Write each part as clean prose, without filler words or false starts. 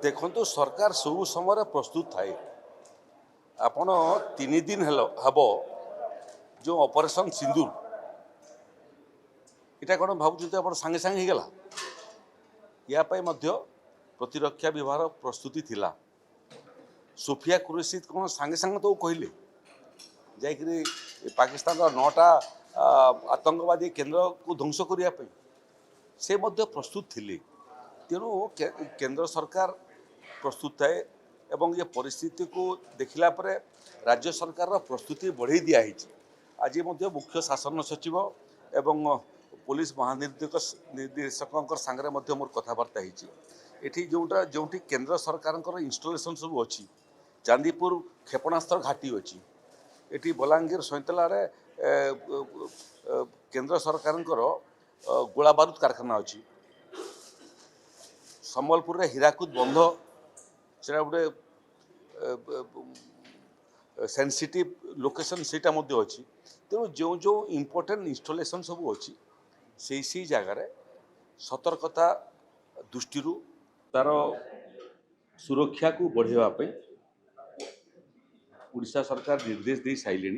देखो सरकार सब समय प्रस्तुत थाए आपण 3 दिन हम जो ऑपरेशन सिंदूर इटा कौन भावुँ आप सागे सागे होगला या प्रतिरक्षा विभाग प्रस्तुति थिला सोफिया कुरेशी कौन सागे सागे तो कहले जाकि पाकिस्तान 9टा आतंकवादी केंद्र को ध्वंस करने से प्रस्तुत थिले तेणु केंद्र सरकार प्रस्तुत थाए एवं ये परिस्थिति को देखला परे राज्य सरकार प्रस्तुति बढ़ाई दिखाई आज मुख्य शासन सचिव एवं पुलिस महानिर्देशक सांगे मोर कथबार्ता होती जोटा जो केंद्र सरकार इंस्टॉलेशन सब अच्छी चांदीपुर क्षेपणास्त्र घाटी अच्छी ये बलांगीर सैंतला केंद्र सरकार गोला बारूद कारखाना अच्छी संबलपुर रे हीराकुद बंध से गोटे सेंसिटिव लोकेशन सेटा अच्छी तेणु जो जो इम्पोर्टेंट इंस्टॉलेशन सब अच्छी से जगार सतर्कता दृष्टि तार सुरक्षा को बढ़ावाई उड़ीसा सरकार निर्देश दे सारे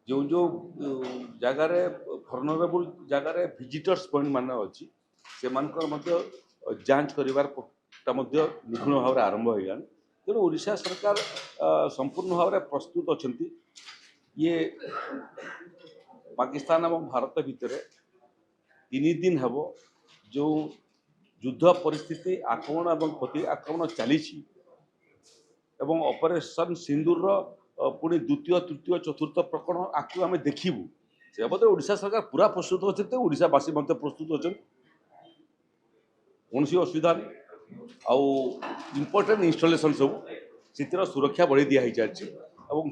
जो जो जगार भर्नरेबल जगार विजिटर्स पॉइंट मान अच्छी से जांच करिवार निपुण भाव में आरंभ होगा तेणु ओडिशा सरकार संपूर्ण भाव में प्रस्तुत अच्छा ये पाकिस्तान और भारत भितर 3 दिन हम जो युद्ध परिस्थिति आक्रमण और प्रति आक्रमण चली ऑपरेशन सिंदूर पुणी द्वितीय तृतीय चतुर्थ प्रकरण आपको आम देखू से बाबद ओडिशा सरकार पूरा प्रस्तुत अच्छे ओडिशावासी प्रस्तुत अच्छा कौन असुविधा नहीं आउ इम्पोर्टेंट इंस्टॉलेशन सब से सुरक्षा बढ़ाई दिखाई चलती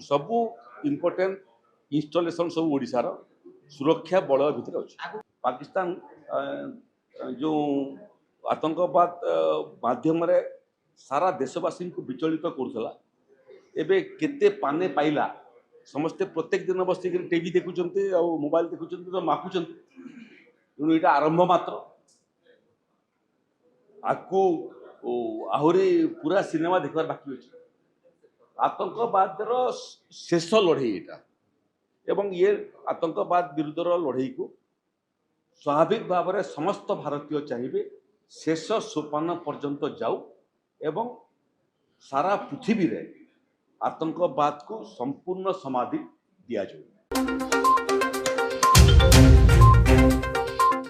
सबू इम्पोर्टेंट इंस्टॉलेशन सब ओडिशार सुरक्षा बल भितर अच्छे पाकिस्तान जो आतंकवाद माध्यम सारा देशवासी को विचलित करूला एबे केते पाने पाइला समस्ते प्रत्येक दिन बसिक टीवी देखुं मोबाइल देखुं तो मापुं तेणु यहाँ आरंभ मात्र आपको आहरी पूरा सिनेमा देखबार बाकी अच्छे आतंकवाद शेष लड़ई यहाँ एवं ये आतंकवाद विरुद्धर लड़ई को स्वाभाविक भाव में समस्त भारतीय चाहिए शेष सोपान पर्यंत जाऊ एवं सारा पृथ्वी रे आतंकवाद को संपूर्ण समाधि दिया जाए।